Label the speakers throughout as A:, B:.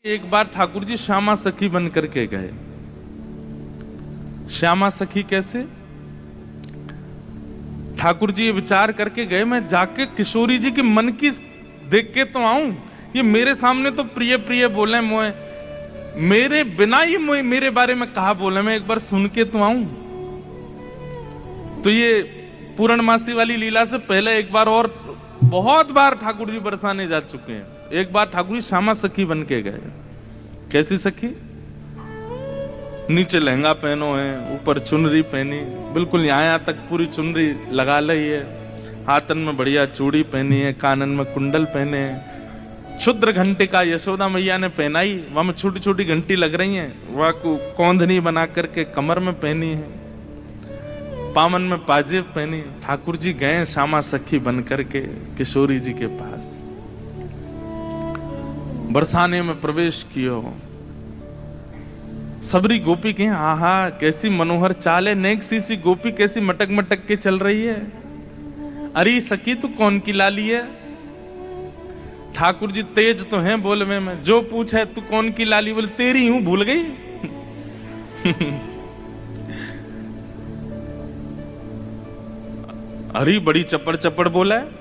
A: एक बार ठाकुर जी श्यामा सखी बन करके गए। श्यामा सखी कैसे? ठाकुर जी ये विचार करके गए, मैं जाके किशोरी जी के मन की देख के तो आऊं। ये मेरे सामने तो प्रिय प्रिय बोले, मोए मेरे बिना ये मेरे बारे में कहा बोले, मैं एक बार सुन के तो आऊं। तो ये पूर्णमासी वाली लीला से पहले एक बार और बहुत बार ठाकुर जी बरसाने जा चुके हैं। एक बार ठाकुर जी श्यामा सखी बन के गए। कैसी सखी? नीचे लहंगा पहनो है, ऊपर चुनरी पहनी, बिल्कुल यहाँ तक पूरी चुनरी लगा ली है, हाथन में बढ़िया चूड़ी पहनी है, कानन में कुंडल पहने हैं, क्षुद्र घंटे का यशोदा मैया ने पहनाई, वहां में छोटी छोटी घंटी लग रही हैं, वह कौंधनी बना करके कमर में पहनी है, पामन में पाजेब पहनी। ठाकुर जी गए श्यामा सखी बन करके किशोरी जी के पास, बरसाने में प्रवेश कियो। सबरी गोपी के आहा कैसी मनोहर चाल है, नेक सी गोपी कैसी मटक मटक के चल रही है। अरे सखी तू कौन की लाली है? ठाकुर जी तेज तो हैं बोलवे में, जो पूछे तू कौन की लाली, बोले तेरी हूं, भूल गई। अरे बड़ी चपड़ चपड़ बोला है।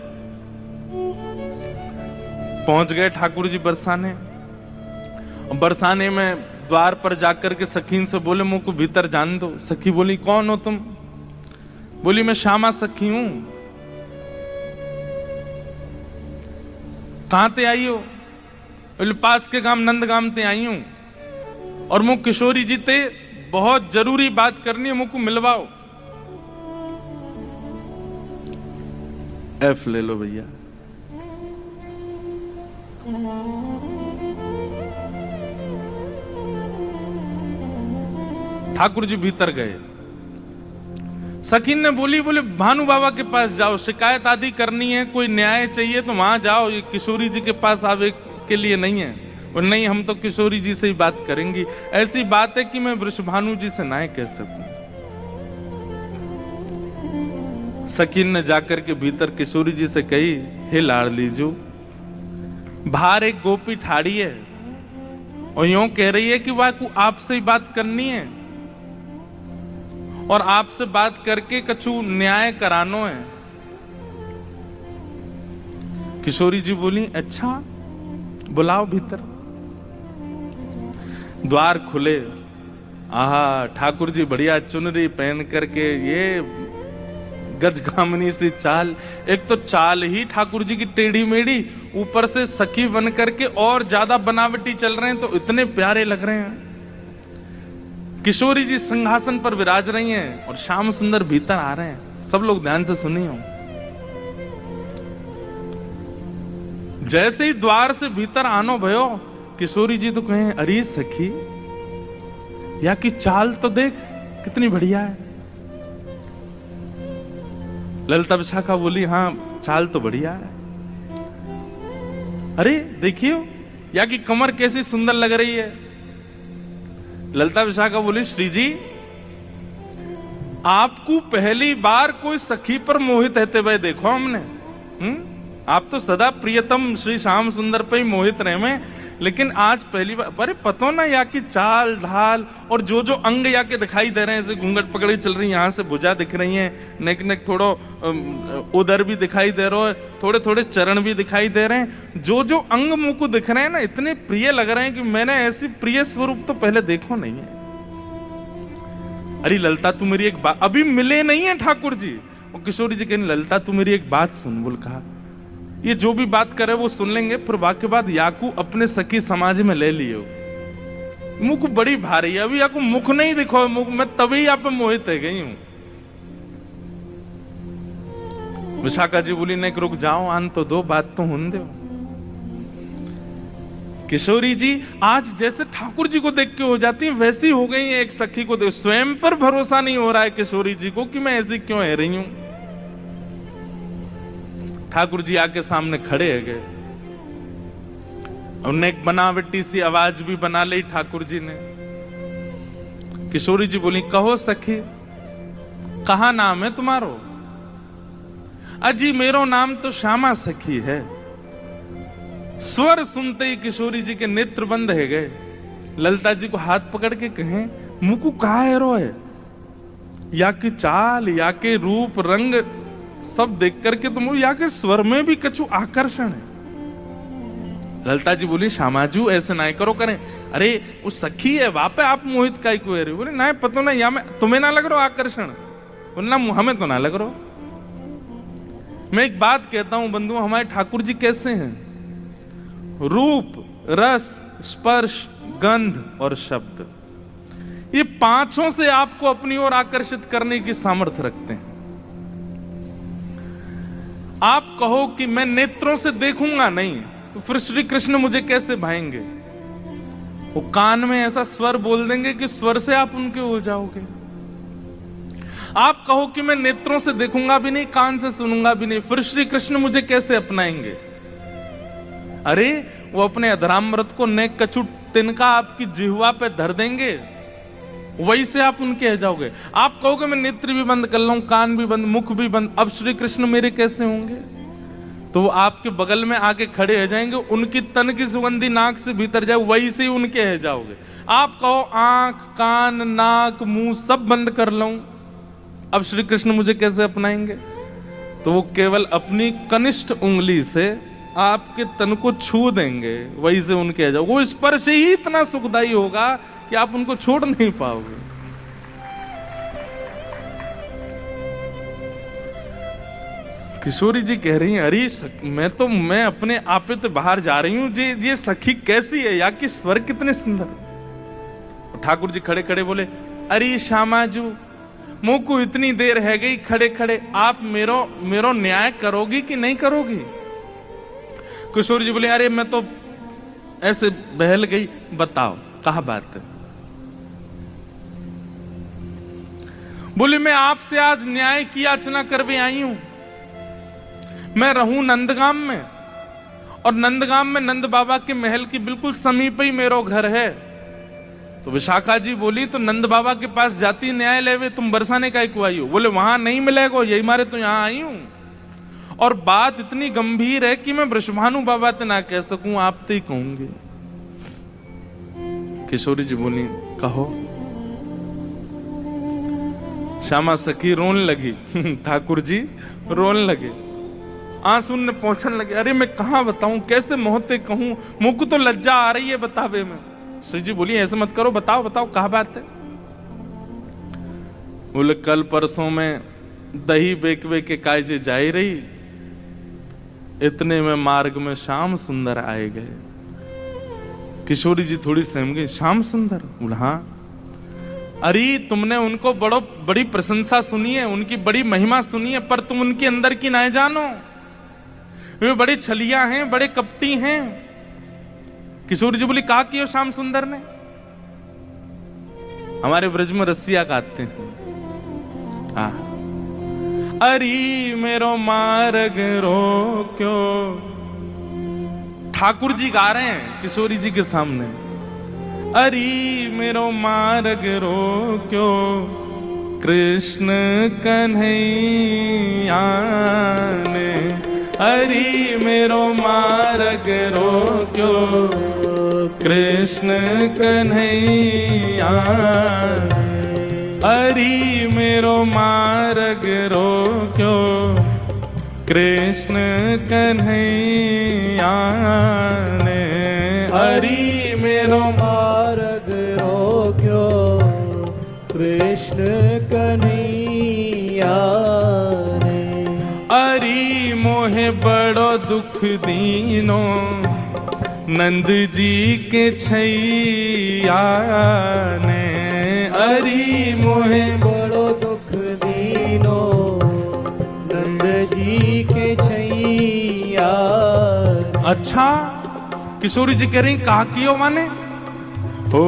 A: पहुंच गए ठाकुर जी बरसाने। बरसाने में द्वार पर जाकर के सखीन से बोले, मुझ को भीतर जान दो। सखी बोली कौन हो तुम? बोली मैं श्यामा सखी हूं। कहां ते आई हो? बोले पास के गांव नंदगाम ते आई हूं, और मुझ किशोरी जी ते बहुत जरूरी बात करनी है, मुझको मिलवाओ। एफ ले लो भैया। ठाकुर जी भीतर गए। सखीन ने बोली भानु बाबा के पास जाओ, शिकायत आदि करनी है, कोई न्याय चाहिए तो वहां जाओ, ये किशोरी जी के पास आवे के लिए नहीं है। और नहीं, हम तो किशोरी जी से ही बात करेंगी। ऐसी बात है कि मैं वृषभानु जी से ना कह सकूं। सखीन ने जाकर के भीतर किशोरी जी से कही, हे लाडली जो, बाहर एक गोपी ठाड़ी है और यूं कह रही है कि वह आपसे ही बात करनी है और आपसे बात करके कछु न्याय करानो है। किशोरी जी बोली अच्छा बुलाओ भीतर। द्वार खुले। आहा ठाकुर जी बढ़िया चुनरी पहन करके, ये गजगामिनी सी चाल। एक तो चाल ही ठाकुर जी की टेढ़ी मेढ़ी, ऊपर से सखी बन करके और ज्यादा बनावटी चल रहे हैं, तो इतने प्यारे लग रहे हैं। किशोरी जी सिंहासन पर विराज रही हैं और श्याम सुंदर भीतर आ रहे हैं। सब लोग ध्यान से सुनिए। जैसे ही द्वार से भीतर आनो भयो, किशोरी जी तो कहें, अरे सखी या की चाल तो देख कितनी बढ़िया है। ललिता विशाखा बोली हाँ चाल तो बढ़िया है। अरे देखियो या की कमर कैसी सुंदर लग रही है। ललिता विशाखा बोली श्री जी, आपको पहली बार कोई सखी पर मोहित रहते हुए देखो हमने। आप तो सदा प्रियतम श्री श्याम सुंदर पे ही मोहित रहे में, लेकिन आज पहली बार। अरे पतो ना या की चाल ढाल और जो जो अंग या के दिखाई दे रहे हैं, जैसे घूंघट पकड़ी चल रही है, यहाँ से भुजा दिख रही है, नेक नेक थोड़ो उदर भी दिखाई दे रहा है, थोड़े थोड़े चरण भी दिखाई दे रहे हैं। जो जो अंग मुंह को दिख रहे हैं ना, इतने प्रिय लग रहे हैं कि मैंने ऐसी प्रिय स्वरूप तो पहले देखो नहीं है। अरे ललिता तू मेरी एक बात, अभी मिले नहीं है ठाकुर जी। और किशोरी जी कहने, ललिता तू मेरी एक बात सुन। बोल कहा, ये जो भी बात करे वो सुन लेंगे, फिर वाक्य बाद याकू अपने सखी समाज में ले लियो। मुख बड़ी भारी है, अभी याकू मुख नहीं दिखो, मुख मैं तभी यहाँ पे मोहित है गई हूं। विशाखा जी बोली नहीं रुक जाओ, आन तो दो, बात तो हुन दो। किशोरी जी आज जैसे ठाकुर जी को देख के हो जाती है, वैसी हो गई है एक सखी को देख। स्वयं पर भरोसा नहीं हो रहा है किशोरी जी को कि मैं ऐसी क्यों है रही हूं। ठाकुर जी आके सामने खड़े है गए। उन्हें एक बनावटी सी आवाज भी बना ली ठाकुर जी ने। किशोरी जी बोली कहो सखी, कहा नाम है तुम्हारो? अजी मेरो नाम तो श्यामा सखी है। स्वर सुनते ही किशोरी जी के नेत्र बंद है गए। ललिता जी को हाथ पकड़ के कहें, मुकु कहा है रो है, या की चाल या के रूप रंग सब देख करके तुम या के स्वर में भी कछु आकर्षण है। ललिता जी बोली, श्यामाजू ऐसे ना करो करें, अरे वो सखी है वहां पे आप मोहित का को है। बोले ना पता ना, या मैं तुम्हें ना लग रहा आकर्षण, बोले ना हमें तो ना लग रहा। मैं एक बात कहता हूं बंधु, हमारे ठाकुर जी कैसे हैं? रूप, रस, स्पर्श, गंध और शब्द, ये पांचों से आपको अपनी ओर आकर्षित करने की सामर्थ्य रखते हैं। आप कहो कि मैं नेत्रों से देखूंगा नहीं, तो फिर श्री कृष्ण मुझे कैसे भाएंगे? वो कान में ऐसा स्वर बोल देंगे कि स्वर से आप उनके हो जाओगे। आप कहो कि मैं नेत्रों से देखूंगा भी नहीं, कान से सुनूंगा भी नहीं, फिर श्री कृष्ण मुझे कैसे अपनाएंगे? अरे वो अपने अधरामृत को नेक कछु तिनका आपकी जिह्वा पे धर देंगे, वही से आप उनके हो जाओगे। आप कहोगे मैं नेत्र भी बंद कर लूं, कान भी बंद, मुख भी बंद, अब श्री कृष्ण मेरे कैसे होंगे? तो वो आपके बगल में आके खड़े हो जाएंगे, उनकी तन की सुगंधी नाक से भीतर जाए, वही से उनके हो जाओगे। आप कहो आंख, कान, नाक, मुंह सब बंद कर लूं, अब श्री कृष्ण मुझे कैसे अपनाएंगे? तो वो केवल अपनी कनिष्ठ उंगली से आपके तन को छू देंगे, वही से उनके हो जाओगे। वो स्पर्श ही इतना सुखदायी होगा कि आप उनको छोड़ नहीं पाओगे। किशोरी जी कह रही हैं, अरे मैं अपने आपे तो बाहर जा रही हूं, ये सखी कैसी है, या कि स्वर कितने सुंदर। ठाकुर जी खड़े खड़े बोले, अरे श्यामाजू मुंह को इतनी देर है गई खड़े खड़े, आप मेरो न्याय करोगी कि नहीं करोगी? किशोरी जी बोले, अरे मैं तो ऐसे बहल गई, बताओ कहा बात है? बोले, मैं आपसे आज न्याय की याचना करवे आई हूं। मैं रहूं नंदगाम में, और नंदगाम में नंद बाबा के महल की बिल्कुल समीप ही मेरा घर है। तो विशाखा जी बोली, तो नंद बाबा के पास जाती न्याय लेवे, तुम बरसाने का को आई हो? बोले, वहां नहीं मिलेगा, यही मारे तो यहां आई हूं। और बात इतनी गंभीर है कि मैं वृषभानु बाबा ते ना कह सकूं, आप तो ही कहूंगे। किशोरी जी बोली, कहो। श्यामा सखी रोने लगी, ठाकुर जी रोने लगे, आंसू ने पहुंचने लगे। अरे मैं कहां बताऊं, कैसे मोहते कहूं, मुंह को तो लज्जा आ रही है बतावे में। श्री जी बोली, ऐसे मत करो, बताओ बताओ कहा बात है? बोले, कल परसों में दही बेकवे के कायजे जाई रही, इतने में मार्ग में श्याम सुंदर आए गए। किशोरी जी थोड़ी सहम गई, श्याम सुंदर? बोला, हाँ। अरे तुमने उनको बड़ी प्रशंसा सुनी है, उनकी बड़ी महिमा सुनी है, पर तुम उनके अंदर की ना जानो, वे बड़े छलिया हैं, बड़े कपटी हैं। किशोरी जी बोली, कहा किया श्याम सुंदर ने? हमारे ब्रज में रसिया गाते हैं, अरे मेरो मार्ग रोक्यो। ठाकुर जी गा रहे हैं किशोरी जी के सामने, अरे मेरो मार्ग रोक्यो कृष्ण कन्हैया ने, अरे मेरो मार्ग रोक्यो कृष्ण कन्हैया, अरे मेरो मार्ग रोक्यो कृष्ण कन्हैया ने,
B: हरि मेरो मार्ग रोक्यो कृष्ण कन्हैया ने,
A: अरे मोहे बड़ो दुख दीनो नंद जी के छैया ने,
B: हरि मोहे बड़ो दुख दीनो नंद जी के छैया।
A: अच्छा, किशोरी जी कह रही, कहा कियो माने? हो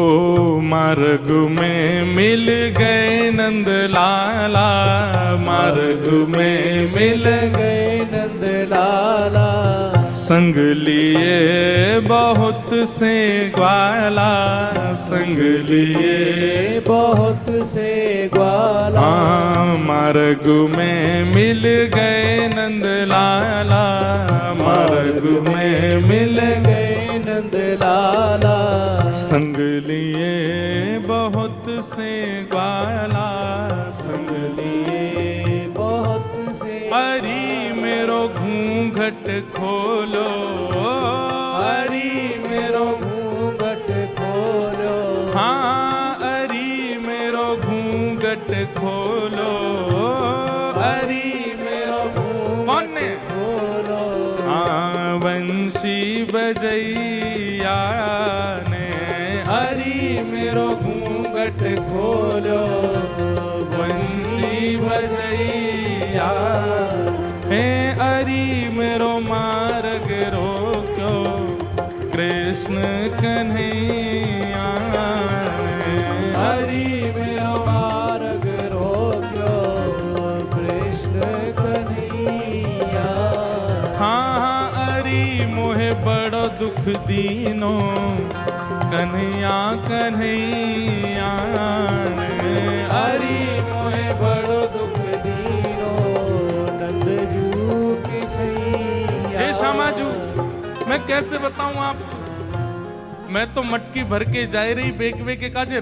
A: मार्ग में मिल गए नंद लाला, मार्ग में मिल
B: गए नंद लाला,
A: संग लिए बहुत से ग्वाला, संग लिए
B: बहुत से ग्वाला।
A: हाँ, मार्ग में मिल गए नंद लाला, मार्ग में मिल गए
B: लाला,
A: संग लिए बहुत से ग्वाला,
B: संग लिए बहुत से
A: हरि मेरो घूंघट खोलो,
B: हरि मेरो घूंघट खोलो,
A: हाँ हरि मेरो घूंघट खोलो,
B: हरि मेरो
A: कौन ने?
B: खोलो,
A: हाँ बंशी बजैया ने,
B: हरि मेरो घूंघट खोलो,
A: बंशी बजैया हे हरि मेरो मार्ग रोक्यो, कृष्ण कन्हैया ने।
B: हरि मेरो मार्ग रोक्यो, कृष्ण कन्हैया,
A: हाँ हाँ हरि मोहे बड़ो दुख दीनो, कन्हैया कन्हैया ने।
B: हरि मोहे बड़ो दुख दीनो, नंदजू के छैया।
A: हे श्यामाजू, मैं कैसे बताऊं आपको? मैं तो मटकी भर के जा रही बेकवे के काजे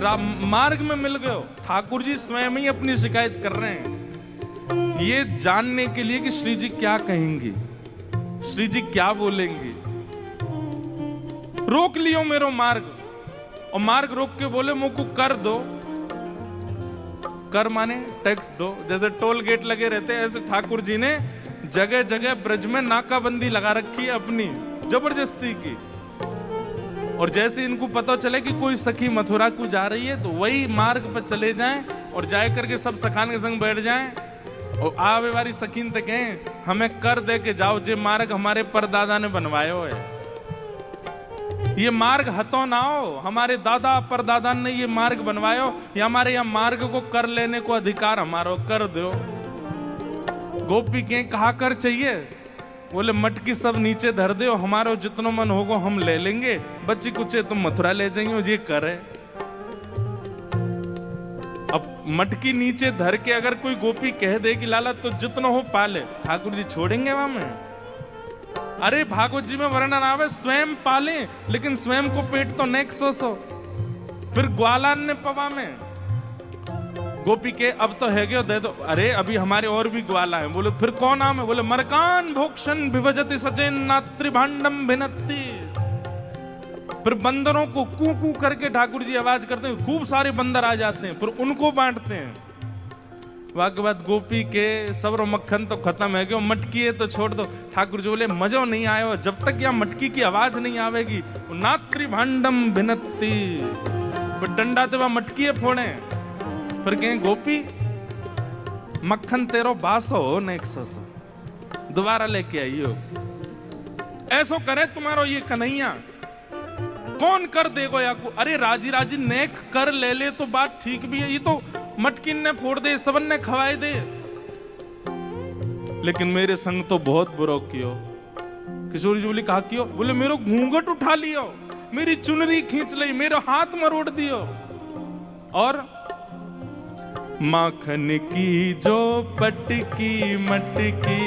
A: मार्ग में मिल गए हो। ठाकुर जी स्वयं ही अपनी शिकायत कर रहे हैं, ये जानने के लिए कि श्री जी क्या कहेंगे, श्री जी क्या बोलेंगे। रोक लियो मेरो मार्ग, और मार्ग रोक के बोले मुझको कर दो। कर माने टैक्स दो, जैसे टोल गेट लगे रहते हैं ऐसे ठाकुर जी ने जगह जगह ब्रज में नाकाबंदी लगा रखी है अपनी जबरदस्ती की। और जैसे इनको पता चले कि कोई सखी मथुरा को जा रही है तो वही मार्ग पर चले जाएं और जाए करके सब सखान के संग बैठ जाएं और आवे वाली सखीन तक कहें हमें कर दे के जाओ, जे मार्ग हमारे परदादा ने बनवायो है। ये मार्ग हतो ना हो, हमारे दादा परदादा ने ये मार्ग बनवायो, या हमारे यहाँ मार्ग को कर लेने को अधिकार हमारो, कर दो। गोपी के कहा कर चाहिए, बोले मटकी सब नीचे धर दो, हमारो जितनो मन होगो हम ले लेंगे, बच्ची कुचे तुम मथुरा ले जाइयो, ये करे। अब मटकी नीचे धर के अगर कोई गोपी कह दे कि लाला तो जितनो हो पाले, ठाकुर जी छोड़ेंगे वहां में? अरे भागवत जी में वर्णन आवे स्वयं पाले, लेकिन स्वयं को पेट तो नेक सो फिर ग्वाला ने पवा में गोपी के अब तो है गयो दे दो। अरे अभी हमारे और भी ग्वाला हैं। बोले फिर कौन नाम है? बोले मरकान भोक्षण विभजति सचेन नात्री भांडम भिनत्ति। फिर बंदरों को कू कू करके ठाकुर जी आवाज करते हैं, खूब सारे बंदर आ जाते हैं, फिर उनको बांटते हैं। वाके बाद गोपी के सबरो मक्खन तो खत्म है, क्यों मटकी है तो छोड़ दो। ठाकुर जी बोले मजो नहीं आयो, जब तक यह मटकी की आवाज नहीं आवेगी नात्री भांडम भिनत्ति। फिर डंडा ते वह मटकी है फोड़े, फिर कहें गोपी मक्खन तेरो बासो हो नेक्सो दोबारा लेके आइयो। ऐसो करे तुम्हारो ये कन्हैया, कौन कर देगो या को? अरे राजी राजी नेक कर ले ले तो बात ठीक भी है, ये तो मटकिन ने फोड़ दे, सबन ने खवाए दे, लेकिन मेरे संग तो बहुत बुरा कियो। किशोर जी बोली कहा कियो? बोले मेरो घूंघट उठा लियो, मेरी चुनरी खींच ली, मेरे हाथ मरोड़ दियो, और माखन की जो पटकी मटकी,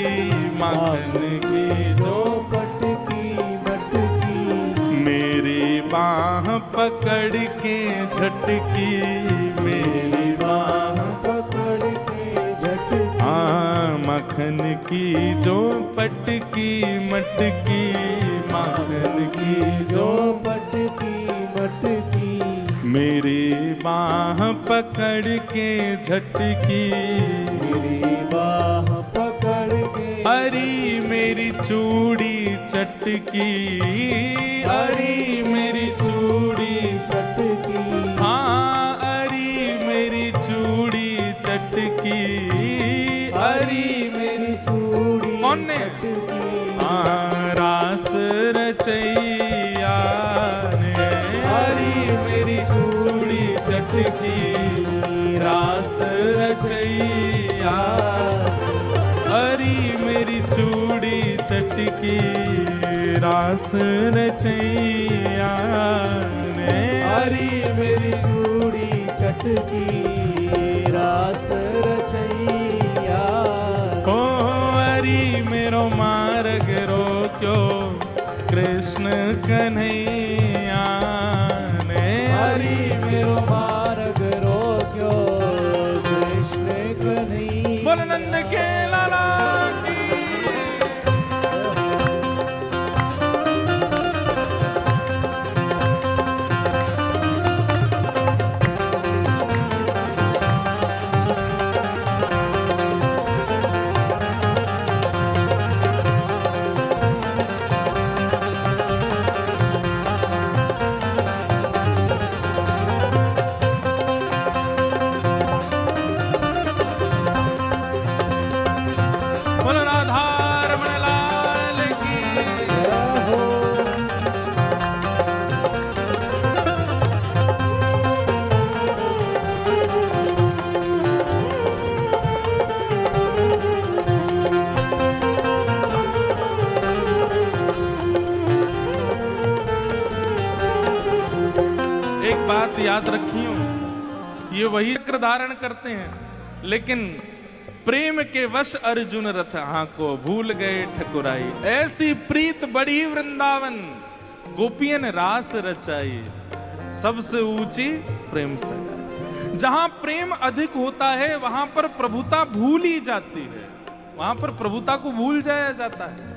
A: माखन की जो
B: पटकी मटकी,
A: मेरी बाह पकड़ के झटकी, मेरी
B: बाह पकड़ के झटकी।
A: हाँ माखन की जो पटकी मटकी, माखन की जो
B: पटकी मटकी,
A: मेरी बाह पकड़ के झटकी,
B: मेरी बाह पकड़ के।
A: हरी मेरी चूड़ी चटकी, हरी मेरी चूड़ी
B: चटकी,
A: हाँ हरी मेरी चूड़ी चटकी,
B: हरी मेरी चूड़ी
A: कौन ने?
B: चटकी।
A: हाँ रास रचैया ने,
B: हरी मेरी
A: चूड़ी चटकी, रास रचैया, हरी मेरी चूड़ी चटकी, रास रचैया ने।
B: हरी मेरी चूड़ी चटकी, रास रचैया।
A: ओ हरी मेरो मार्ग रोक्यो, कृष्ण कन्हैया
B: हरि मेरो मार्ग रोक्यो कृष्ण कन्हैया।
A: बोल नंद के लाला की। बोल राधा रमण लाल की। एक बात याद रखियो, ये वही चक्र धारण करते हैं, लेकिन प्रेम के वश अर्जुन रथ को भूल गए ठकुराई। ऐसी प्रीत बड़ी वृंदावन, गोपियन रास रचाई, सबसे ऊंची प्रेम सगाई। जहां प्रेम अधिक होता है वहां पर प्रभुता भूल ही जाती है, वहां पर प्रभुता को भूल जाया जाता है।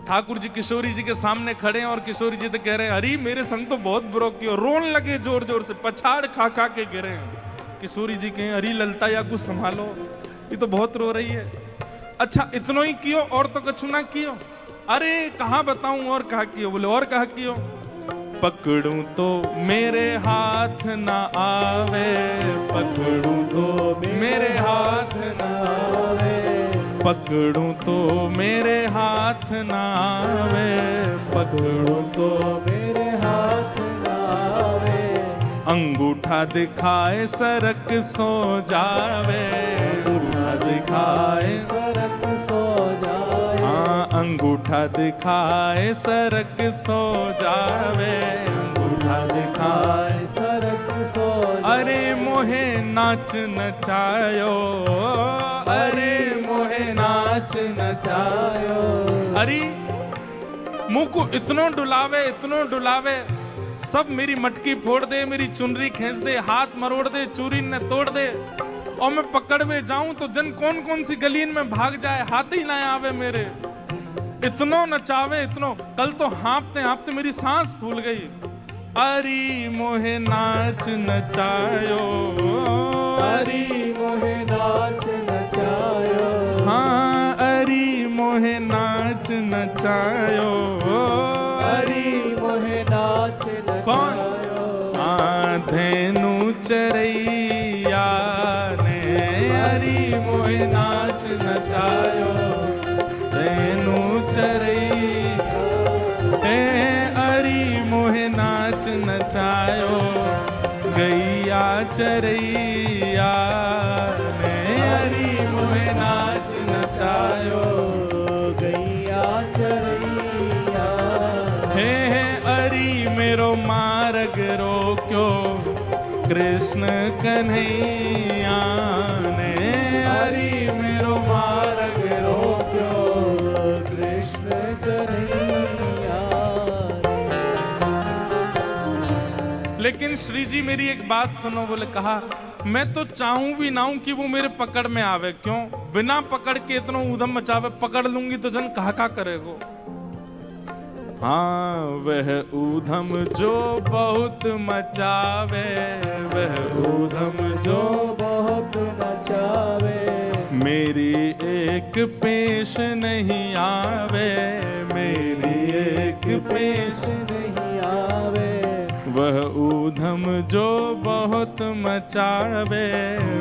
A: ठाकुर जी किशोरी जी के सामने खड़े हैं और किशोरी जी तो कह रहे हैं, अरे मेरे संग तो बहुत बुरो किया, रोन लगे जोर जोर से, पछाड़ खा खा के गिरे हैं। किशोरी जी कहें, अरे ललता या कुछ संभालो, ये तो बहुत रो रही है। अच्छा इतनो ही कियो और तो कछु ना कियो? अरे कहाँ बताऊं और कहा कियो? बोले और कहा कियो? पकड़ूं तो मेरे हाथ ना आवे, पकड़ूं तो मेरे हाथ ना आवे, पकड़ूं तो मेरे हाथ ना आवे, पकड़ूं तो
B: मेरे हाथ ना आवे,
A: अंगूठा दिखाए सरक सो जावे, अंगूठा दिखाए
B: सरक सो जाए।
A: हाँ अंगूठा दिखाए सरक सो जावे, अंगूठा दिखाए
B: सरक सो जाए।
A: अरे मोहे नाच नचायो,
B: अरे मोहे नाच नचायो।
A: अरे मुंह को इतनो डुलावे, इतनो डुलावे, सब मेरी मटकी फोड़ दे, मेरी चुनरी खींच दे, हाथ मरोड़ दे, चूरी न तोड़ दे, और मैं पकड़ में जाऊं तो जन कौन कौन सी गलीन में भाग जाए, हाथ ही ना आवे मेरे। इतनो नचावे इतनो, कल तो हाँपते हाँपते मेरी सांस फूल गई। अरे मोहे नाच नचायो,
B: अरे मोहे नाच नचायो।
A: हाँ अरे मोहे नाच नचायो,
B: अरे मोहे नाच नचायो।
A: धेनु चरैया ने अरे मोहे नाच नचायो, धेनु चरैया अरे मोहे नाच नचायो, गैया चरैया ने अरे मोहे नाच नचायो,
B: गैया चरैया
A: हे अरे मेरो मार्ग रोक्यो कृष्ण कन्हैया ने,
B: हरि मेरो मार्ग रोक्यो कृष्ण कन्हैया।
A: लेकिन श्री जी मेरी एक बात सुनो, बोले कहा मैं तो चाहूं भी ना हूं कि वो मेरे पकड़ में आवे, क्यों? बिना पकड़ के इतना ऊधम मचावे, पकड़ लूंगी तो जन कहा करेगो। हाँ वह ऊधम जो बहुत मचावे, वह ऊधम जो
B: बहुत नचावे,
A: मेरी एक पेश नहीं आवे, मेरी एक पेश
B: नहीं आवे।
A: वह ऊधम जो बहुत मचावे,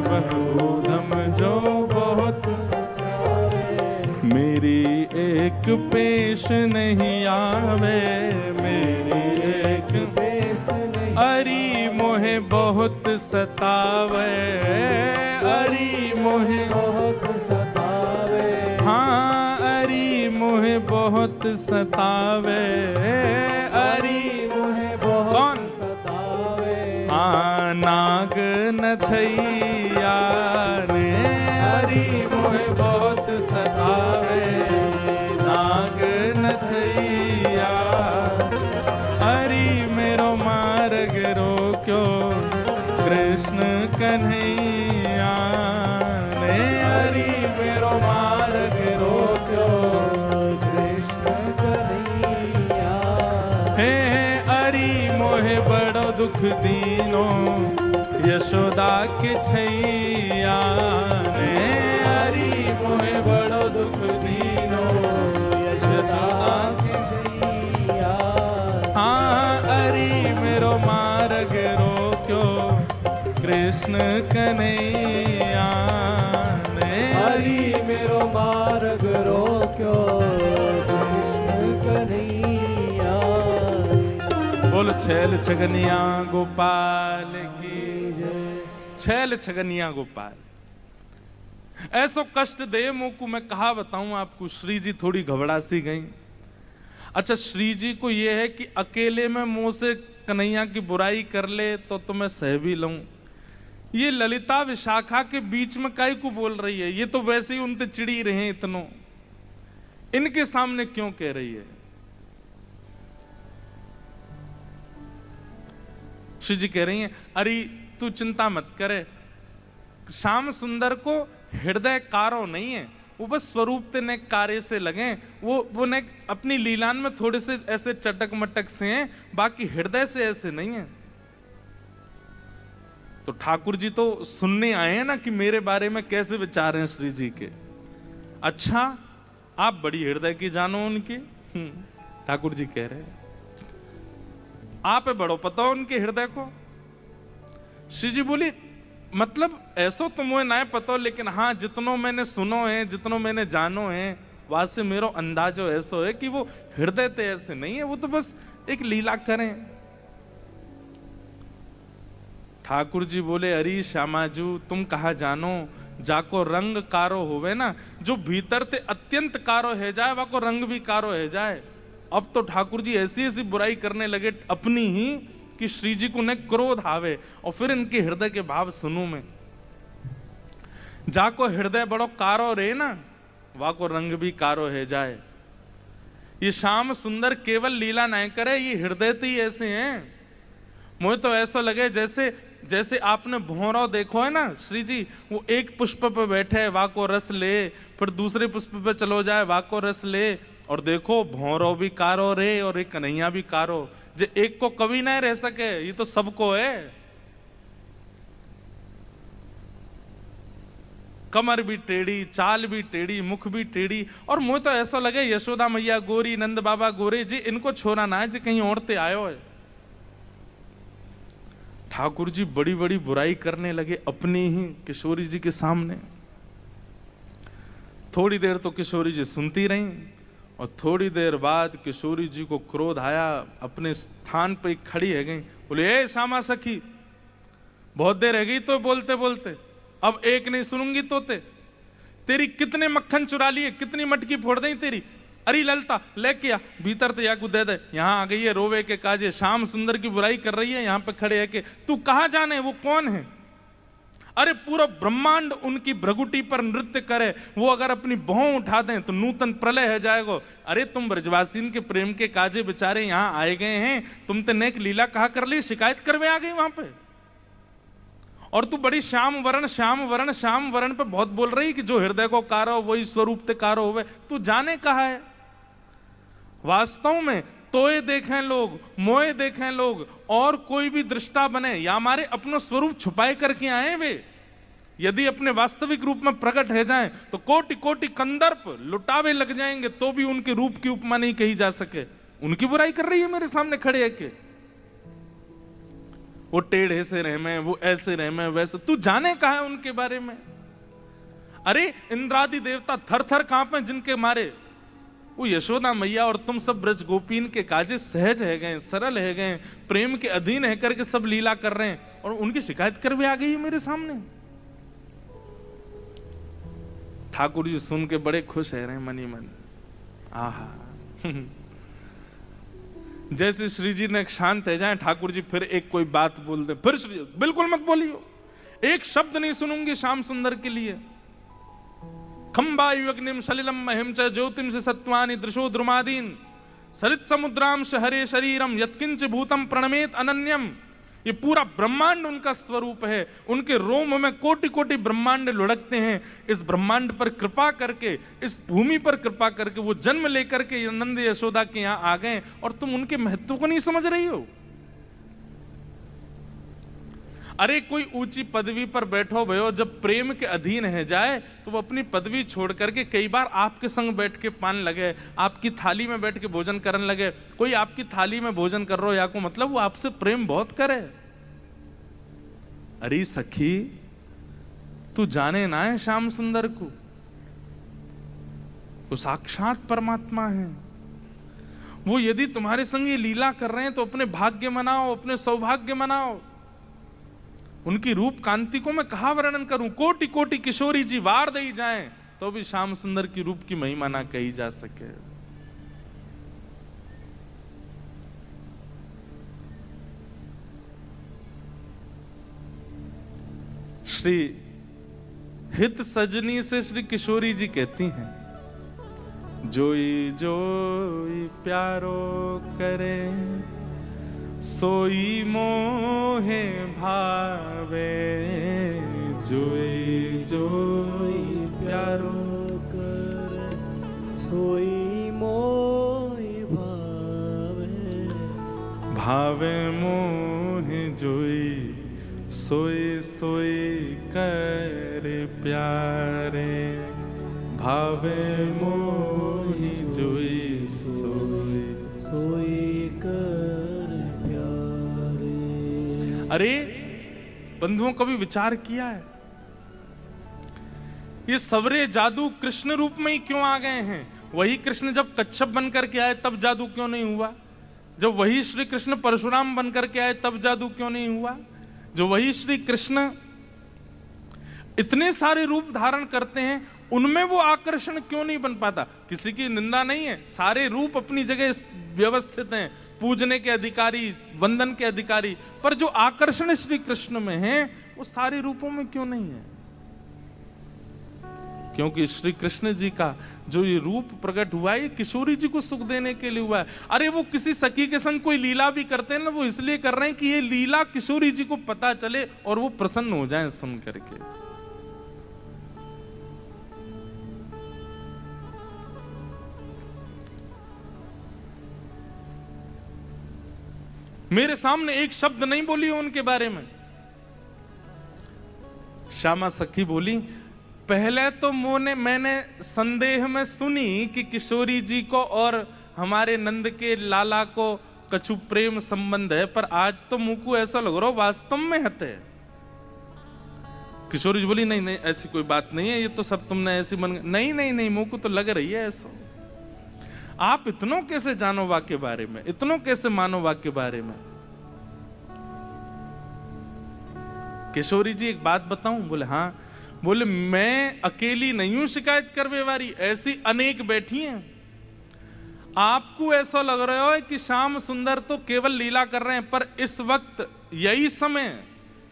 A: वह ऊधम जो बहुत
B: नचावे,
A: मेरी एक पेश नहीं आवे, मेरी एक
B: पेश नहीं।
A: अरी मोहे बहुत सतावे, अरी मोहे
B: बहुत सतावे।
A: हाँ अरी मोहे बहुत सतावे, अरी
B: मोहे बहुत सतावे।
A: हाँ नाग नथैया ने अरी मोहे बहुत सतावे, नाग नथैया अरी मेरो मार्ग रो कन्हैया ने हरि मेरो मार्ग रोक्यो
B: कृष्ण कन्हैया
A: हे हरि मोहे बड़ो दुख दीनो यशोदा के छैया ने हरि मोहे बड़ो दुख दीनो यशोदा के
B: छैया
A: हाँ हरि मेरो मार्ग रोक्यो कृष्ण कन्हैया ने
B: हरि मेरो मार्ग रोक्यो कृष्ण कन्हैया
A: बोल छैल छगनिया गोपाल की छैल छगनिया गोपाल। ऐसो कष्ट दे मोकू मैं कहा बताऊं आपको। श्री जी थोड़ी घबरा सी गई। अच्छा श्री जी को यह है कि अकेले में मुंह से कन्हैया की बुराई कर ले तो मैं सह भी लूं। ये ललिता विशाखा के बीच में काहे को बोल रही है? ये तो वैसे ही उनसे चिड़ी रहे हैं इतनों, इनके सामने क्यों कह रही है? श्री जी कह रही हैं अरे तू चिंता मत करे, श्याम सुंदर को हृदय कारो नहीं है, वो बस स्वरूप ते ने कार्य से लगे, वो ने अपनी लीलान में थोड़े से ऐसे चटक मटक से हैं, बाकी हृदय से ऐसे नहीं है। तो ठाकुर जी तो सुनने आए हैं ना कि मेरे बारे में कैसे विचार हैं श्री जी के। अच्छा आप बड़ी हृदय की जानो उनकी। ठाकुर जी कह रहे हैं आप बड़ो पता हो उनके हृदय को। श्री जी बोली मतलब ऐसो तो मुझे ना पता, लेकिन हाँ जितनों मैंने सुनो है, जितनों मैंने जानो है, वहां से मेरो अंदाजो ऐसो है कि वो हृदय ते ऐसे नहीं है, वो तो बस एक लीला करें। ठाकुर जी बोले अरे श्यामाजू तुम कहा जानो, जाको रंग कारो होवे ना, जो भीतर ते अत्यंत कारो है जाए वाको रंग भी कारो है जाए। अब तो ठाकुर जी ऐसी ऐसी बुराई करने लगे अपनी ही कि श्री जी को न क्रोध आवे, और फिर इनके हृदय के भाव सुनूं मैं। जाको हृदय बड़ो कारो रे ना, वाको रंग भी कारो है जाए। ये श्याम सुंदर केवल लीला नहीं करे, ये हृदय तो ही ऐसे हैं। मुझे तो ऐसा लगे जैसे आपने भौरा देखो है ना श्री जी, वो एक पुष्प पे बैठे वाको रस ले, फिर दूसरे पुष्प पे चलो जाए वाको रस ले, और देखो भौरो भी कारो रे और एक कन्हैया भी कारो। जे एक को कभी नहीं रह सके, ये तो सबको है। कमर भी टेढ़ी, चाल भी टेढ़ी, मुख भी टेढ़ी, और मुझे तो ऐसा लगे यशोदा मैया गोरी, नंद बाबा गोरे जी, इनको छोड़ा ना है जी कहीं औरते आयो है। ठाकुर जी बड़ी बड़ी बुराई करने लगे अपनी ही किशोरी जी के सामने। थोड़ी देर तो किशोरी जी सुनती रहीं, और थोड़ी देर बाद किशोरी जी को क्रोध आया, अपने स्थान पे खड़ी है गई, बोले ए श्यामा सखी, बहुत देर रह गई तो बोलते बोलते, अब एक नहीं सुनूंगी तो तेरी कितने मक्खन चुरा लिए, कितनी मटकी फोड़ दी तेरी। अरे ललता लेके आ भीतर तो याकू दे दे, यहाँ आ गई है रोवे के काजे, श्याम सुंदर की बुराई कर रही है, यहाँ पे खड़े है के तू कहाँ जाने वो कौन है? अरे पूरा ब्रह्मांड उनकी भ्रगुटी पर नृत्य करे, वो अगर अपनी भौं उठा दें तो नूतन प्रलय है जाएगा। अरे तुम ब्रजवासीन के प्रेम के काजे बेचारे यहाँ आए गए हैं, तुम तो नेक लीला कहा कर ली, शिकायत करवे आ गई वहां पे। और तू बड़ी श्याम वरण श्याम वरण श्याम वरण पे बहुत बोल रही कि जो हृदय को कारो वही स्वरूप ते कारो होवे, तू जाने कहा है? वास्तव में तोए देखें लोग, मोए देखें लोग, और कोई भी दृष्टा बने या हमारे अपना स्वरूप छुपाए करके आए वे, यदि अपने वास्तविक रूप में प्रकट है जाएं तो कोटि कोटि कंदर्प लुटावे लग जाएंगे, तो भी उनके रूप की उपमा नहीं कही जा सके। उनकी बुराई कर रही है मेरे सामने खड़े है के वो टेढ़े से रहमे, वो ऐसे रहमे, वैसे, तू जाने कहा है उनके बारे में? अरे इंद्रादि देवता थर थर कांपे जिनके मारे, वो यशोदा मैया और तुम सब ब्रज गोपीन के काजे सहज है गए, सरल है गए, प्रेम के अधीन है करके सब लीला कर रहे हैं, और उनकी शिकायत कर भी आ गई है मेरे सामने। ठाकुर जी सुन के बड़े खुश है रहे मनी मन। आहा जैसे श्री जी ने शांत है जाए, ठाकुर जी फिर एक कोई बात बोल दे, फिर श्री बिल्कुल मत बोलियो, एक शब्द नहीं सुनूंगी श्याम सुंदर के लिए। खंबायुग्निम सलिलम महिम च ज्योतिम से सत्वानि दृशो द्रुमादीन सरित समुद्राम हरे शरीरम यत्किंच भूतम प्रणमेत अनन्यम ये पूरा ब्रह्मांड उनका स्वरूप है। उनके रोम में कोटि कोटि ब्रह्मांड लुढ़कते हैं। इस ब्रह्मांड पर कृपा करके, इस भूमि पर कृपा करके वो जन्म लेकर के नंद यशोदा के यहां आ गए, और तुम उनके महत्व को नहीं समझ रही हो। अरे कोई ऊंची पदवी पर बैठो भयो, जब प्रेम के अधीन है जाए तो वो अपनी पदवी छोड़ करके कई बार आपके संग बैठ के पान लगे, आपकी थाली में बैठ के भोजन करने लगे। कोई आपकी थाली में भोजन कर रहा हो या को मतलब वो आपसे प्रेम बहुत करे। अरे सखी, तू जाने ना है श्याम सुंदर को, वो साक्षात परमात्मा है। वो यदि तुम्हारे संग ये लीला कर रहे हैं तो अपने भाग्य मनाओ, अपने सौभाग्य मनाओ। उनकी रूप कांति को मैं कहा वर्णन करूं, कोटि कोटि किशोरी जी वार दई जाएं तो भी श्याम सुंदर की रूप की महिमा ना कही जा सके। श्री हित सजनी से श्री किशोरी जी कहती हैं, जोई जोई प्यारो करे सोई मोहे भावे, जोई जोई प्यारो
B: कर सोई मोहि भावे,
A: भावे मोहे जोई सोई सोई कर प्यारे, भावे मोहि जोई सोई
B: सोई कर प्यारे।
A: अरे बंधुओं, कभी विचार किया है ये सवरे जादू कृष्ण रूप में ही क्यों आ गए हैं? वही कृष्ण जब कच्छप बनकर के आए तब जादू क्यों नहीं हुआ? जब वही श्री कृष्ण परशुराम बनकर के आए तब जादू क्यों नहीं हुआ? जो वही श्री कृष्ण इतने सारे रूप धारण करते हैं, उनमें वो आकर्षण क्यों नहीं बन पाता? किसी की निंदा नहीं है, सारे रूप अपनी जगह व्यवस्थित हैं, पूजने के अधिकारी, वंदन के अधिकारी, पर जो आकर्षण श्री कृष्ण में है वो सारे रूपों में क्यों नहीं है? क्योंकि श्री कृष्ण जी का जो ये रूप प्रकट हुआ है, ये किशोरी जी को सुख देने के लिए हुआ है। अरे वो किसी सखी के संग कोई लीला भी करते हैं ना, वो इसलिए कर रहे हैं कि ये लीला किशोरी जी को पता चले और वो प्रसन्न हो जाएं सुन करके। मेरे सामने एक शब्द नहीं बोली उनके बारे में। श्यामा सखी बोली, पहले तो मैंने संदेह में सुनी कि किशोरी जी को और हमारे नंद के लाला को कछु प्रेम संबंध है, पर आज तो मुंह को ऐसा लग रहा वास्तव में हते। किशोरी जी बोली, नहीं नहीं ऐसी कोई बात नहीं है, ये तो सब तुमने ऐसी मन नहीं नहीं नहीं मुंह को तो लग रही है ऐसा। आप इतनों कैसे जानो वाक्य बारे में, इतनों कैसे मानो वाक्य बारे में? किशोरी जी एक बात बताऊं? बोले हाँ। बोले मैं अकेली नहीं हूं शिकायत करवे वाली, ऐसी अनेक बैठी हैं। आपको ऐसा लग रहा है कि श्याम सुंदर तो केवल लीला कर रहे हैं, पर इस वक्त यही समय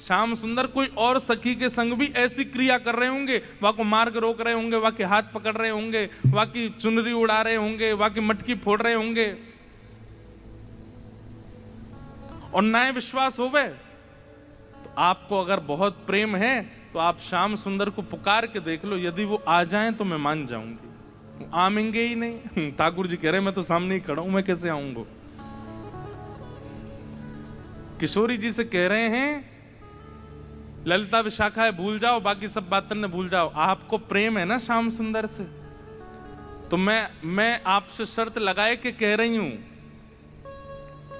A: श्याम सुंदर कोई और सखी के संग भी ऐसी क्रिया कर रहे होंगे। वहां को मार्ग रोक रहे होंगे, वहां के हाथ पकड़ रहे होंगे, वहां की चुनरी उड़ा रहे होंगे, वहां की मटकी फोड़ रहे होंगे, और ना विश्वास होवे तो आपको अगर बहुत प्रेम है तो आप श्याम सुंदर को पुकार के देख लो, यदि वो आ जाएं तो मैं मान जाऊंगी। आमेंगे ही नहीं। ठाकुर जी कह रहे मैं तो सामने ही खड़ा हूं, मैं कैसे आऊंगा? किशोरी जी से कह रहे हैं ललिता विशाखा है भूल जाओ, बाकी सब बातें न भूल जाओ। आपको प्रेम है ना श्याम सुंदर से, तो मैं आपसे शर्त लगाए के कह रही हूं,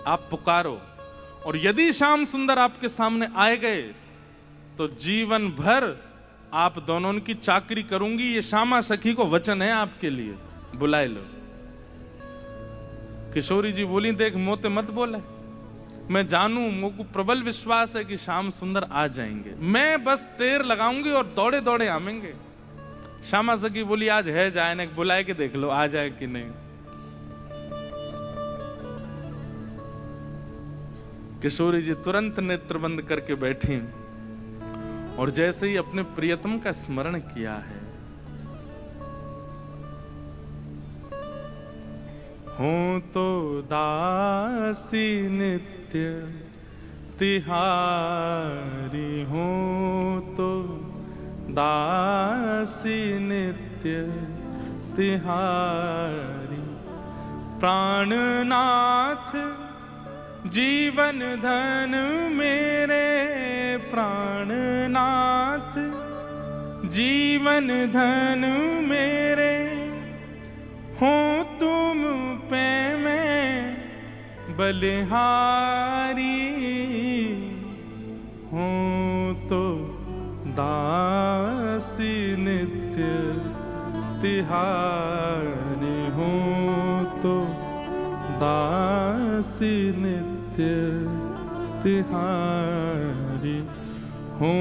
A: आप पुकारो, और यदि श्याम सुंदर आपके सामने आए गए तो जीवन भर आप दोनों की चाकरी करूंगी। ये श्यामा सखी को वचन है आपके लिए, बुलाए लो। किशोरी जी बोली, देख मोते मत बोले, मैं जानू, मुझको प्रबल विश्वास है कि श्याम सुंदर आ जाएंगे, मैं बस टेर लगाऊंगी और दौड़े दौड़े आवेंगे। श्यामा सखी बोली, आज है जाए ना, बुलाए के देख लो आ जाए कि नहीं। किशोरी जी तुरंत नेत्र बंद करके बैठी और जैसे ही अपने प्रियतम का स्मरण किया है, हो तो दासी नित्य तिहारी हूँ तो दासी नित्य तिहारी। प्राणनाथ जीवन धन मेरे, प्राणनाथ जीवन धन मेरे, हो तुम पे मैं बलिहारी, हो तो दासी नित्य तिहारी, हो तो दासी नित्य तिहारी, हो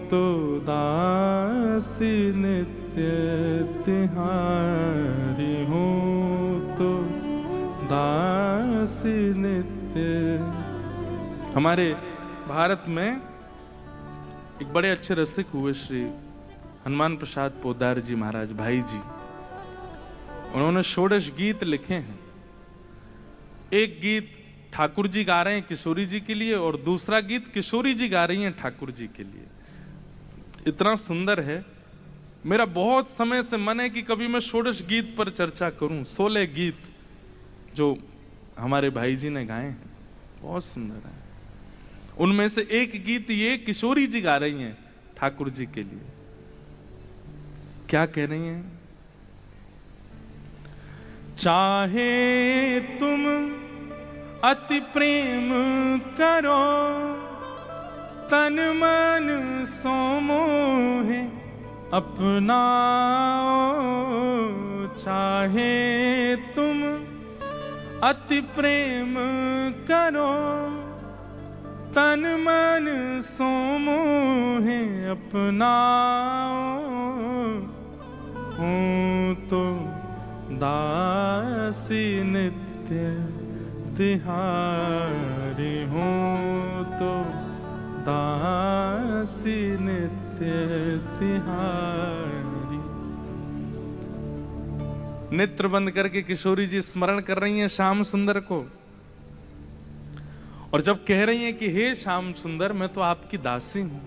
A: तो दासी नित्य तिहारी, हो तो दासी नित्य। हमारे भारत में एक बड़े अच्छे रसिक हुए श्री हनुमान प्रसाद पोद्दार जी महाराज भाई जी। उन्होंने षोडश गीत लिखे हैं। एक गीत ठाकुर जी गा रहे हैं किशोरी जी के लिए और दूसरा गीत किशोरी जी गा रही हैं ठाकुर जी के लिए। इतना सुंदर है। मेरा बहुत समय से मन है कि कभी मैं षोडश गीत पर चर्चा करूं। 16 गीत जो हमारे भाई जी ने गाए हैं बहुत सुंदर है। उनमें से एक गीत ये किशोरी जी गा रही हैं ठाकुर जी के लिए। क्या कह रही हैं? चाहे तुम अति प्रेम करो, तन मन सो मोहे अपनाओ। चाहे तुम अति प्रेम करो, तन मन सो मोहे अपनाओ। हूँ तो दासी नित्य तिहारी, हूँ तो दासी नित्य तिहारी। नेत्र बंद करके किशोरी जी स्मरण कर रही हैं श्याम सुंदर को और जब कह रही हैं कि हे श्याम सुंदर मैं तो आपकी दासी हूं,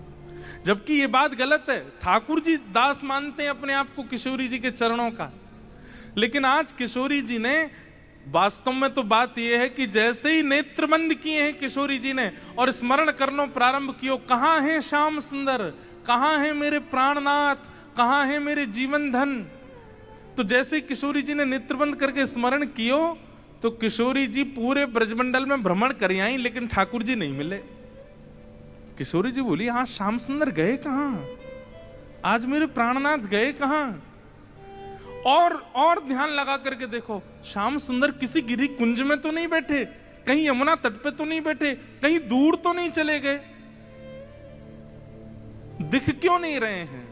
A: जबकि ये बात गलत है। ठाकुर जी दास मानते हैं अपने आप को किशोरी जी के चरणों का, लेकिन आज किशोरी जी ने वास्तव में तो बात यह है कि जैसे ही नेत्र बंद किए हैं किशोरी जी ने और स्मरण करना प्रारंभ किया, कहां है श्याम सुंदर, कहां है मेरे प्राणनाथ, कहां है मेरे जीवन धन। तो जैसे किशोरी जी ने नेत्र बंद करके स्मरण कियो तो किशोरी जी पूरे ब्रजमंडल में भ्रमण कर आई, लेकिन ठाकुर जी नहीं मिले। किशोरी जी बोली हाँ श्याम सुंदर गए कहां, आज मेरे प्राणनाथ गए कहां। और ध्यान लगा करके देखो, श्याम सुंदर किसी गिरी कुंज में तो नहीं बैठे, कहीं यमुना तट पे तो नहीं बैठे, कहीं दूर तो नहीं चले गए, दिख क्यों नहीं रहे हैं।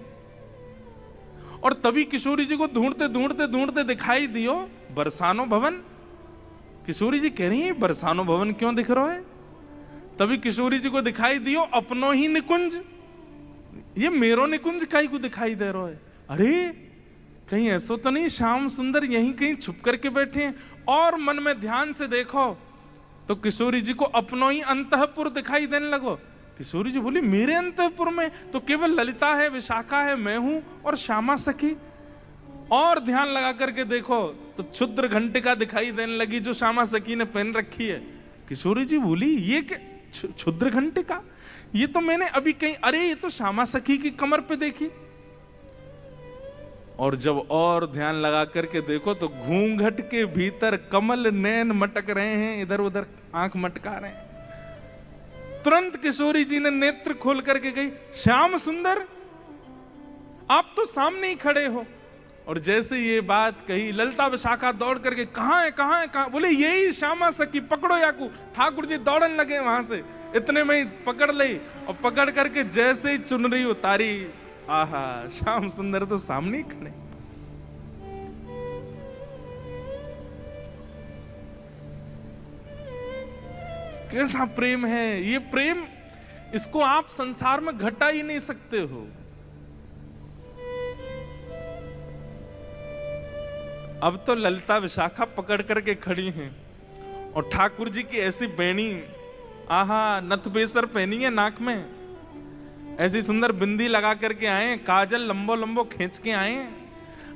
A: और तभी किशोरी जी को ढूंढते ढूंढते ढूंढते दिखाई दियो बरसानो भवन। किशोरी जी कह रही है बरसानो भवन क्यों दिख रहा है। तभी किशोरी जी को दिखाई दियो अपनो ही निकुंज, ये मेरो निकुंज काई को दिखाई दे रहा है। अरे कहीं ऐसा तो नहीं श्याम सुंदर यहीं कहीं छुप करके बैठे हैं। और मन में ध्यान से देखो तो किशोरी जी को अपनो ही अंतःपुर दिखाई देने लगो। किशोरी जी बोली मेरे अंतःपुर में तो केवल ललिता है, विशाखा है, मैं हूं और श्यामा सखी। और ध्यान लगा करके देखो तो क्षुद्र घंटिका दिखाई देने लगी जो श्यामा सखी ने पहन रखी है। किशोरी जी बोली ये क्या क्षुद्र घंटिका, ये तो मैंने अभी कहीं, अरे ये तो श्यामा सखी की कमर पे देखी। और जब और ध्यान लगा करके देखो तो घूंघट के भीतर कमल नैन मटक रहे हैं, इधर उधर आंख मटका रहे हैं। तुरंत किशोरी जी ने नेत्र खोल करके गई श्याम सुंदर आप तो सामने ही खड़े हो। और जैसे ये बात कही ललिता विशाखा दौड़ करके कहां है कहां है कहां, बोले यही श्यामा सखी, पकड़ो याकू। ठाकुर जी दौड़न लगे वहां से, इतने में ही पकड़ ली और पकड़ करके जैसे ही चुनरी उतारी, आहा श्याम सुंदर तो सामने ही खड़े। कैसा प्रेम है ये प्रेम, इसको आप संसार में घटा ही नहीं सकते हो। अब तो ललिता विशाखा पकड़ करके खड़ी हैं और ठाकुर जी की ऐसी बेणी आहा, नथ बेसर पहनी है नाक में, ऐसी सुंदर बिंदी लगा करके आए, काजल लंबो लंबो खींच के आए,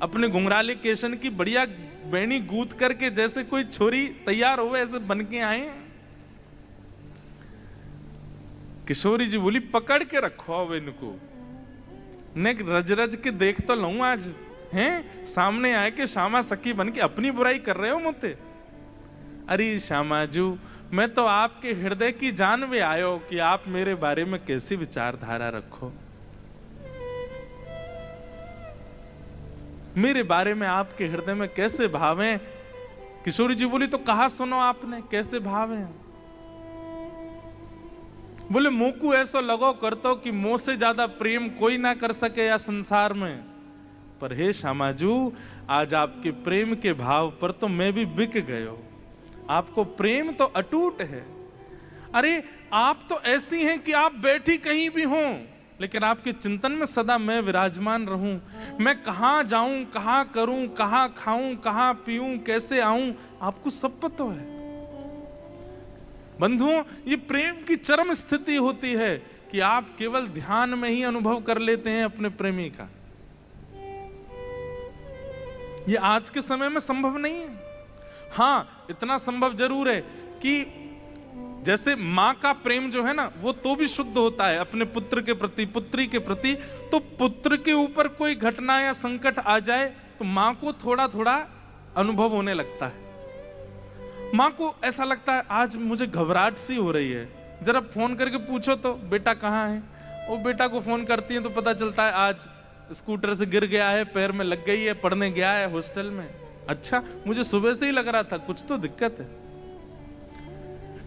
A: अपने घुंघराले केशन की बढ़िया बेणी गूंथ करके जैसे कोई छोरी तैयार हो ऐसे बन के आए। किशोरी जी बोली पकड़ के रखो अब इनको, ने रज रज के देख तो लूं आज, हैं सामने आए के श्यामा सखी बन के अपनी बुराई कर रहे हो मुझे। अरे श्यामाजू, मैं तो आपके हृदय की जान में आयो कि आप मेरे बारे में कैसी विचारधारा रखो, मेरे बारे में आपके हृदय में कैसे भाव हैं। किशोरी जी बोली तो कहा सुनो आपने कैसे भाव हैं। बोले मुंह को ऐसा लगो करतो कि मुंह से ज्यादा प्रेम कोई ना कर सके या संसार में, पर हे श्यामाजू आज आपके प्रेम के भाव पर तो मैं भी बिक गयो। आपको प्रेम तो अटूट है। अरे आप तो ऐसी हैं कि आप बैठी कहीं भी हों लेकिन आपके चिंतन में सदा मैं विराजमान रहूं। मैं कहां जाऊं, कहां करूं, कहां खाऊं, कहां पीऊं, कैसे आऊं, आपको सब पता है। बंधुओं, ये प्रेम की चरम स्थिति होती है कि आप केवल ध्यान में ही अनुभव कर लेते हैं अपने प्रेमी का। ये आज के समय में संभव नहीं है। हां, इतना संभव जरूर है कि जैसे मां का प्रेम जो है ना वो तो भी शुद्ध होता है अपने पुत्र के प्रति, पुत्री के प्रति, तो पुत्र के ऊपर कोई घटना या संकट आ जाए तो मां को थोड़ा थोड़ा अनुभव होने लगता है। मां को ऐसा लगता है आज मुझे घबराहट सी हो रही है, जरा फोन करके पूछो तो बेटा कहाँ है। वो बेटा को फोन करती है तो पता चलता है आज स्कूटर से गिर गया है, पैर में लग गई है, पढ़ने गया है हॉस्टल में। अच्छा, मुझे सुबह से ही लग रहा था कुछ तो दिक्कत है।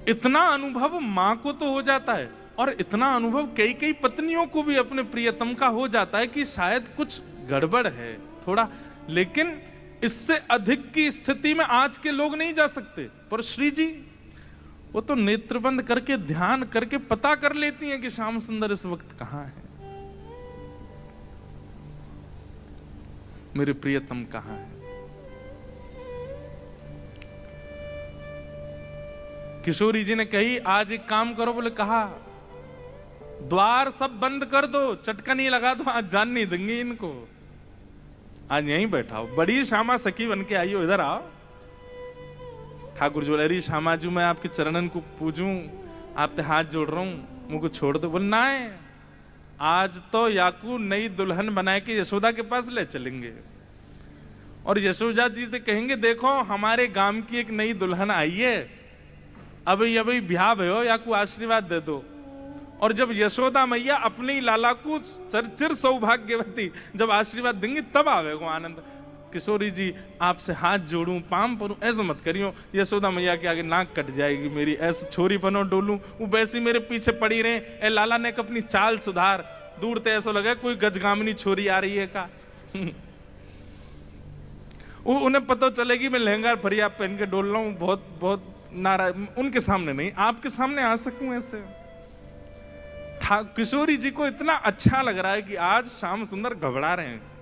A: इतना अनुभव मां को तो हो जाता है और इतना अनुभव कई कई पत्नियों को भी अपने प्रियतम का हो जाता है कि शायद कुछ गड़बड़ है थोड़ा, लेकिन इससे अधिक की स्थिति में आज के लोग नहीं जा सकते। पर श्री जी वो तो नेत्र बंद करके ध्यान करके पता कर लेती हैं कि श्याम सुंदर इस वक्त कहां है, मेरे प्रियतम कहां है। किशोरी जी ने कही आज एक काम करो, बोले कहा द्वार सब बंद कर दो, चटकन ही लगा दो, आज जान नहीं देंगे इनको, आज यहीं बैठा हो। बड़ी श्यामा सखी बन के आई हो, इधर आओ। ठाकुर जो अरे श्यामाजू मैं आपके चरणन को पूजूं, आपसे हाथ जोड़ रहा हूं, मुझको छोड़ दो। बोल ना है, आज तो याकू नई दुल्हन बना के यशोदा के पास ले चलेंगे और यशोदा जी से कहेंगे देखो हमारे गांव की एक नई दुल्हन आई है, अभी ब्याह भयो, याकू आशीर्वाद दे दो। और जब यशोदा मैया अपने लाला को चिर सौभाग्यवती जब आशीर्वाद देंगी तब आवेगो आनंद। किशोरी जी आपसे हाथ जोड़ूं, पाम परूं, ऐसा मत करियो, यशोदा मैया के आगे नाक कट जाएगी मेरी, ऐसे छोरी पनो डोलूं, वो वैसी मेरे पीछे पड़ी रहे। ए लाला ने अपनी चाल सुधार, दूर ते ऐसा लगा कोई गजगामिनी छोरी आ रही है का। वो उन्हें पता चलेगी मैं लहंगा फरिया पहन के डोल रहा हूं, बहुत बहुत नाराज, उनके सामने नहीं, आपके सामने आ सकूं ऐसे। किशोरी जी को इतना अच्छा लग रहा है कि आज श्याम सुंदर घबरा रहे हैं।